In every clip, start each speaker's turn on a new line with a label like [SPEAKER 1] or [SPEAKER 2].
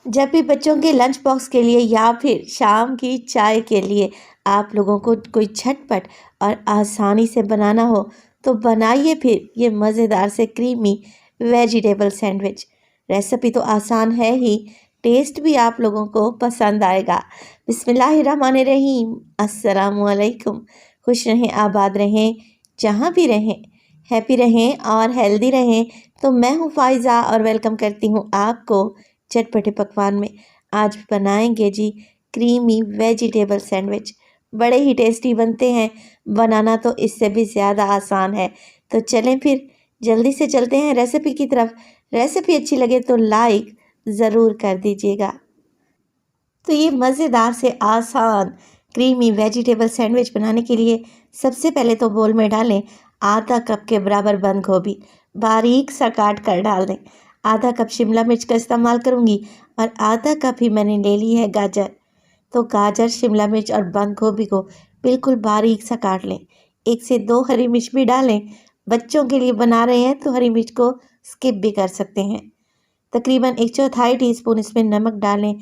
[SPEAKER 1] जब भी बच्चों के लंच बॉक्स के लिए या फिर शाम की चाय के लिए आप लोगों को कोई झटपट और आसानी से बनाना हो तो बनाइए फिर ये मज़ेदार से क्रीमी वेजिटेबल सैंडविच। रेसिपी तो आसान है ही, टेस्ट भी आप लोगों को पसंद आएगा। बिस्मिल्लाहिर्रहमानिर्रहीम, अस्सलामुअलैकुम। खुश रहें, आबाद रहें, जहाँ भी रहें, हैप्पी रहें और हेल्दी रहें। तो मैं हूँ फ़ाइज़ा और वेलकम करती हूँ आपको चटपटे पकवान में। आज बनाएंगे जी क्रीमी वेजिटेबल सैंडविच। बड़े ही टेस्टी बनते हैं, बनाना तो इससे भी ज़्यादा आसान है। तो चलें फिर जल्दी से चलते हैं रेसिपी की तरफ। रेसिपी अच्छी लगे तो लाइक ज़रूर कर दीजिएगा। तो ये मज़ेदार से आसान क्रीमी वेजिटेबल सैंडविच बनाने के लिए सबसे पहले तो बोल में डालें आधा कप के बराबर बंद गोभी, बारीक सा काट कर डाल दें। आधा कप शिमला मिर्च का इस्तेमाल करूँगी और आधा कप ही मैंने ले ली है गाजर। तो गाजर, शिमला मिर्च और बंद गोभी को बिल्कुल बारीक सा काट लें। 1 से 2 हरी मिर्च भी डालें। बच्चों के लिए बना रहे हैं तो हरी मिर्च को स्किप भी कर सकते हैं। तकरीबन 1/4 टीस्पून इसमें नमक डालें।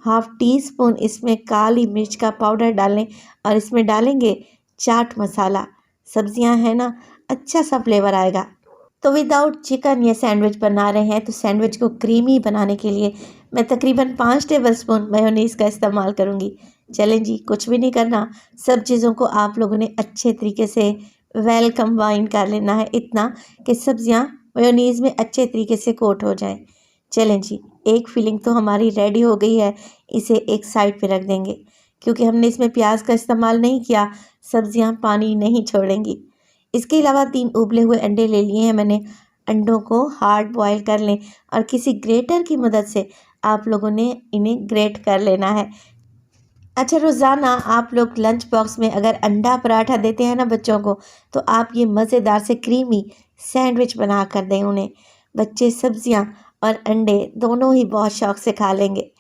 [SPEAKER 1] हाफ टी स्पून इसमें काली मिर्च का पाउडर डालें और इसमें डालेंगे चाट मसाला। सब्जियां हैं ना, अच्छा सा फ्लेवर आएगा। तो विदाउट चिकन ये सैंडविच बना रहे हैं तो सैंडविच को क्रीमी बनाने के लिए मैं तकरीबन 5 टेबलस्पून मेयोनीज़ का इस्तेमाल करूँगी। चलें जी, कुछ भी नहीं करना, सब चीज़ों को आप लोगों ने अच्छे तरीके से वेल कंबाइन कर लेना है, इतना कि सब्जियां मेयोनीज़ में अच्छे तरीके से कोट हो जाएं। चलें जी, एक फिलिंग तो हमारी रेडी हो गई है, इसे एक साइड पे रख देंगे। क्योंकि हमने इसमें प्याज का इस्तेमाल नहीं किया, सब्जियां पानी नहीं छोड़ेंगी। इसके अलावा 3 उबले हुए अंडे ले लिए हैं मैंने। अंडों को हार्ड बॉयल कर लें और किसी ग्रेटर की मदद से आप लोगों ने इन्हें ग्रेट कर लेना है। अच्छा, रोज़ाना आप लोग लंच बॉक्स में अगर अंडा पराठा देते हैं ना बच्चों को, तो आप ये मज़ेदार से क्रीमी सैंडविच बना कर दें उन्हें। बच्चे सब्जियां और अंडे दोनों ही बहुत शौक से खा लेंगे।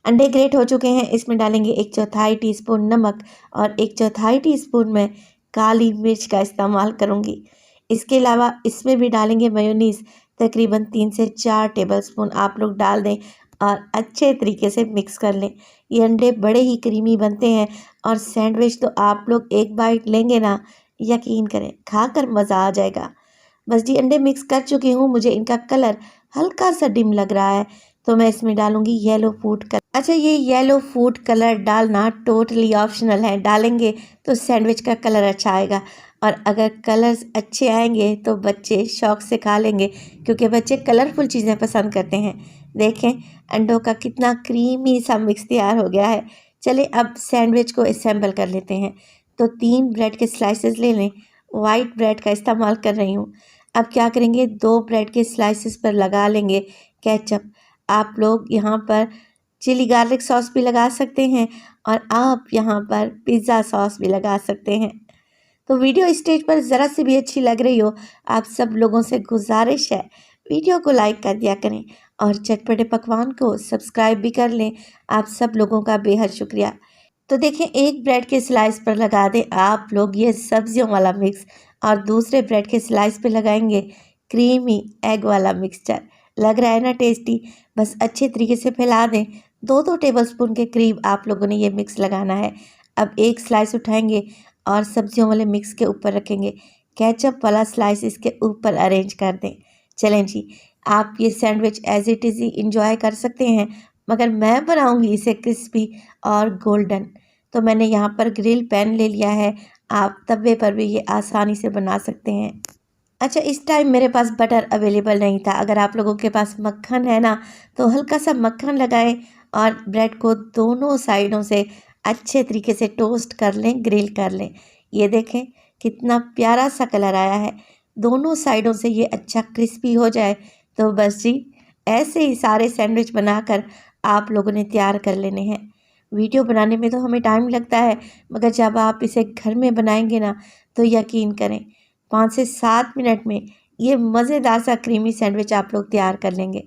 [SPEAKER 1] अंडे ग्रेट हो चुके हैं, इसमें डालेंगे 1/4 टीस्पून नमक और 1/4 टीस्पून में काली मिर्च का इस्तेमाल करूँगी। इसके अलावा इसमें भी डालेंगे मेयोनीज़, तकरीबन 3 से 4 टेबलस्पून आप लोग डाल दें और अच्छे तरीके से मिक्स कर लें। ये अंडे बड़े ही क्रीमी बनते हैं और सैंडविच तो आप लोग एक बाइट लेंगे ना, यकीन करें खाकर मज़ा आ जाएगा। बस जी, अंडे मिक्स कर चुकी हूँ, मुझे इनका कलर हल्का सा डिम लग रहा है तो मैं इसमें डालूंगी येलो फूड कलर। अच्छा, ये येलो फूड कलर डालना टोटली ऑप्शनल है, डालेंगे तो सैंडविच का कलर अच्छा आएगा और अगर कलर्स अच्छे आएंगे तो बच्चे शौक से खा लेंगे, क्योंकि बच्चे कलरफुल चीज़ें पसंद करते हैं। देखें अंडों का कितना क्रीमी सा मिक्स तैयार हो गया है। चलिए अब सैंडविच को असेंबल कर लेते हैं। तो 3 ब्रेड के स्लाइसेस ले लें। वाइट ब्रेड का इस्तेमाल कर रही हूँ। अब क्या करेंगे, 2 ब्रेड के स्लाइसेस पर लगा लेंगे केचप। आप लोग यहाँ पर चिली गार्लिक सॉस भी लगा सकते हैं और आप यहाँ पर पिज़्ज़ा सॉस भी लगा सकते हैं। तो वीडियो स्टेज पर ज़रा सी भी अच्छी लग रही हो, आप सब लोगों से गुजारिश है वीडियो को लाइक कर दिया करें और चटपटे पकवान को सब्सक्राइब भी कर लें। आप सब लोगों का बेहद शुक्रिया। तो देखें, एक ब्रेड के स्लाइस पर लगा दें आप लोग ये सब्जियों वाला मिक्स और दूसरे ब्रेड के स्लाइस पे लगाएंगे क्रीमी एग वाला मिक्सचर। लग रहा है ना टेस्टी? बस अच्छे तरीके से फैला दें। 2-2 टेबलस्पून के करीब आप लोगों ने ये मिक्स लगाना है। अब एक स्लाइस उठाएंगे और सब्जियों वाले मिक्स के ऊपर रखेंगे। केचप वाला स्लाइस इसके ऊपर अरेंज कर दें। चलें जी, आप ये सैंडविच एज इट इज़ ही इंजॉय कर सकते हैं, मगर मैं बनाऊंगी इसे क्रिस्पी और गोल्डन। तो मैंने यहाँ पर ग्रिल पैन ले लिया है, आप तवे पर भी ये आसानी से बना सकते हैं। अच्छा, इस टाइम मेरे पास बटर अवेलेबल नहीं था। अगर आप लोगों के पास मक्खन है ना, तो हल्का सा मक्खन लगाएं और ब्रेड को दोनों साइडों से अच्छे तरीके से टोस्ट कर लें, ग्रिल कर लें। ये देखें कितना प्यारा सा कलर आया है। दोनों साइडों से ये अच्छा क्रिस्पी हो जाए तो बस जी, ऐसे ही सारे सैंडविच बनाकर आप लोगों ने तैयार कर लेने हैं। वीडियो बनाने में तो हमें टाइम लगता है, मगर जब आप इसे घर में बनाएंगे ना, तो यकीन करें 5 से 7 मिनट में ये मज़ेदार सा क्रीमी सैंडविच आप लोग तैयार कर लेंगे।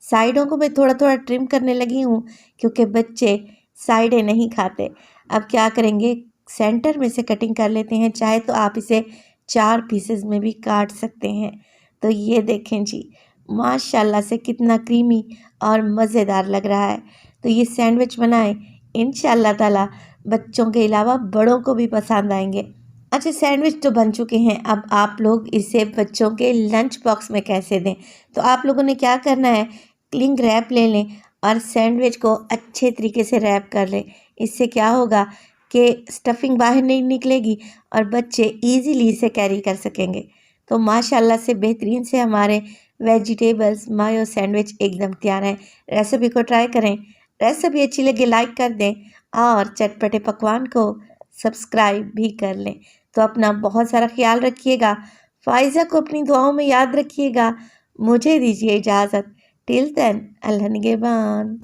[SPEAKER 1] साइडों को मैं थोड़ा थोड़ा ट्रिम करने लगी हूँ, क्योंकि बच्चे साइडें नहीं खाते। अब क्या करेंगे, सेंटर में से कटिंग कर लेते हैं। चाहे तो आप इसे 4 पीसेस में भी काट सकते हैं। तो ये देखें जी, माशाल्लाह से कितना क्रीमी और मज़ेदार लग रहा है। तो ये सैंडविच बनाएं, इंशाल्लाह ताला बच्चों के अलावा बड़ों को भी पसंद आएंगे। अच्छा, सैंडविच तो बन चुके हैं, अब आप लोग इसे बच्चों के लंच बॉक्स में कैसे दें। तो आप लोगों ने क्या करना है, क्लिंग रैप ले लें और सैंडविच को अच्छे तरीके से रैप कर लें। इससे क्या होगा कि स्टफिंग बाहर नहीं निकलेगी और बच्चे इजीली इसे कैरी कर सकेंगे। तो माशाल्लाह से बेहतरीन से हमारे वेजिटेबल्स मायो सैंडविच एकदम तैयार है। रेसिपी को ट्राई करें, रेसिपी अच्छी लगे लाइक कर दें और चटपटे पकवान को सब्सक्राइब भी कर लें। तो अपना बहुत सारा ख्याल रखिएगा, फ़ाइज़ा को अपनी दुआओं में याद रखिएगा। मुझे दीजिए इजाज़त। टिल देन, अल्लाह निगहबान।